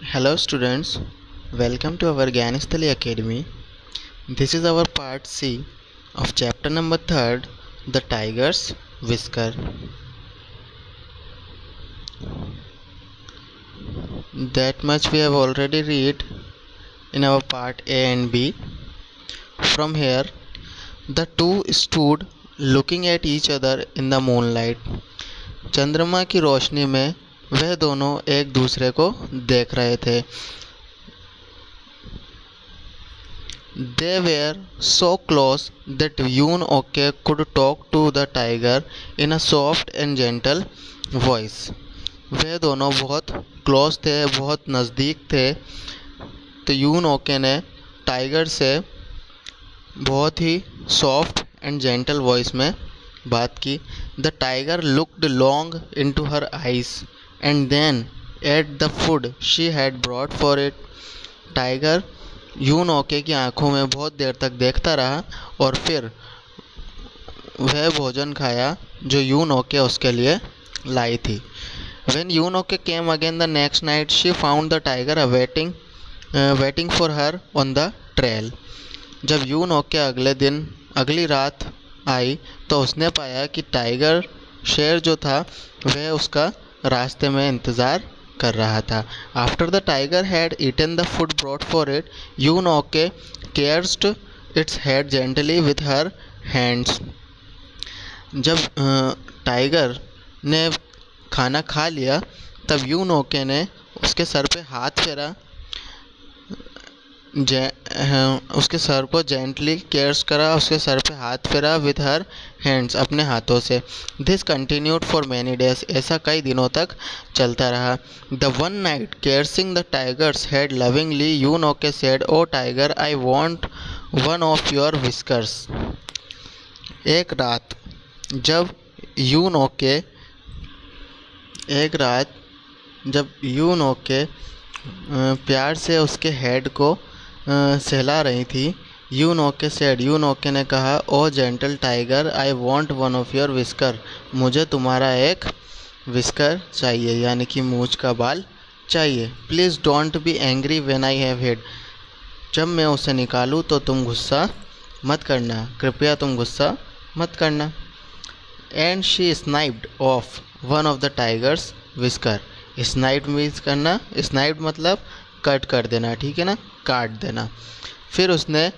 Hello students, welcome to our Gyanasthali Academy. This is our part C of chapter number 3rd, The Tiger's Whisker. That much we have already read in our part A and B. From here, the two stood looking at each other in the moonlight. चंद्रमा की रोशनी में वह दोनों एक दूसरे को देख रहे थे. They were so close that Yoon Ok could talk to the tiger in a soft and gentle voice. वह दोनों बहुत क्लोज थे, बहुत नज़दीक थे. तो यून ओके ने टाइगर से बहुत ही सॉफ्ट एंड जेंटल वॉइस में बात की. The tiger looked long into her eyes and then at the food she had brought for it. Tiger Yun Ok की आंखों में बहुत देर तक देखता रहा और फिर वह भोजन खाया जो यून ओके उसके लिए लाई थी. When Yoon Ok came again the next night, she found the tiger waiting for her on the trail. जब यून ओके अगली रात आई तो उसने पाया कि टाइगर शेर जो था वह उसका रास्ते में इंतज़ार कर रहा था. After the tiger had eaten the food brought for it, Yoon Ok caressed its head gently with her hands. जब टाइगर ने खाना खा लिया तब यून ओके ने उसके सर पे हाथ फेरा, उसके सर को जेंटली केयर्स करा, उसके सर पे हाथ फेरा विथ हर हैंड्स, अपने हाथों से. This continued for many days. ऐसा कई दिनों तक चलता रहा. The one night caressing the tiger's head lovingly, Yun Ok said, O tiger, I want one of your whiskers. एक रात जब यून ओके प्यार से उसके हेड को सहला रही थी, यून ओके सेड, यून ओके ने कहा, O gentle tiger, I want one of your whisker, मुझे तुम्हारा एक विस्कर चाहिए, यानी कि मूंछ का बाल चाहिए. Please don't be angry when I have hid, जब मैं उसे निकालूँ तो तुम गुस्सा मत करना, कृपया तुम गुस्सा मत करना. And she snipped off one of the tiger's whisker. Snip means करना, स्नाइप मतलब कट कर देना, ठीक है ना, काट देना. फिर उसने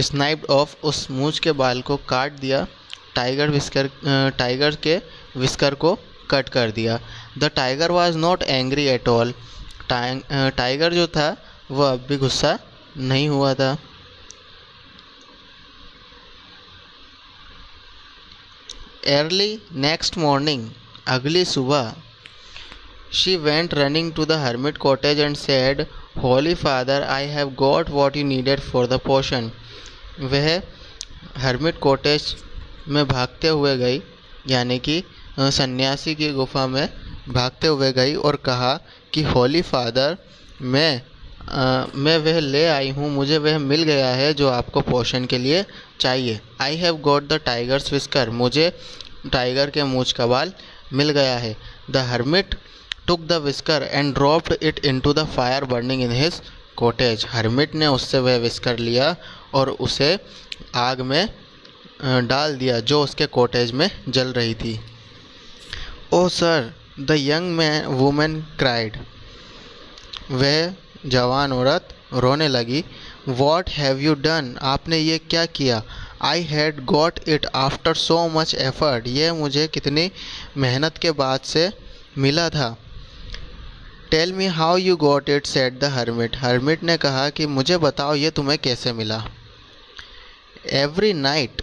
स्नाइप्ड ऑफ, उस मूंछ के बाल को काट दिया, टाइगर के विस्कर को कट कर दिया. The tiger was not angry at all. Tiger जो था वह अब भी गुस्सा नहीं हुआ था. अर्ली नेक्स्ट मॉर्निंग, अगली सुबह, she went running to the hermit cottage and said, Holy Father, I have got what you needed for the potion. वह हर्मिट कॉटेज में भागते हुए गई, यानी कि सन्यासी की गुफा में भागते हुए गई और कहा कि होली फादर, मैं वह ले आई हूँ, मुझे वह मिल गया है जो आपको पोषण के लिए चाहिए. I have got the tiger's whisker, मुझे टाइगर के मूंछ का बाल मिल गया है. The hermit took the whisker and dropped it into the fire burning in his cottage. Hermit ने उससे वह विस्कर लिया और उसे आग में डाल दिया जो उसके कॉटेज में जल रही थी. O sir, the young woman cried, वह जवान औरत रोने लगी. What have you done, आपने ये क्या किया. I had got it after so much effort, ये मुझे कितनी मेहनत के बाद से मिला था. Tell me how you got it, said the hermit, hermit ने कहा कि मुझे बताओ ये तुम्हें कैसे मिला. एवरी नाइट,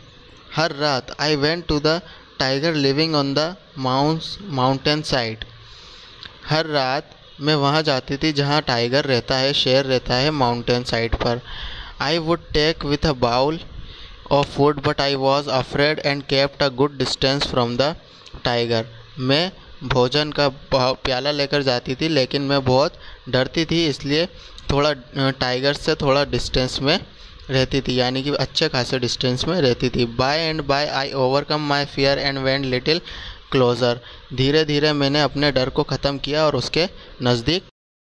हर रात, I went to the tiger living on the mountain side, हर रात मैं वहाँ जाती थी जहाँ टाइगर रहता है, शेर रहता है माउंटेन साइड पर. I would take with a bowl of food but I was afraid and kept a good distance from the tiger. मैं भोजन का प्याला लेकर जाती थी लेकिन मैं बहुत डरती थी, इसलिए थोड़ा टाइगर से थोड़ा डिस्टेंस में रहती थी, यानी कि अच्छे खासे डिस्टेंस में रहती थी. By and by I overcome my fear and went little closer, धीरे धीरे मैंने अपने डर को ख़त्म किया और उसके नज़दीक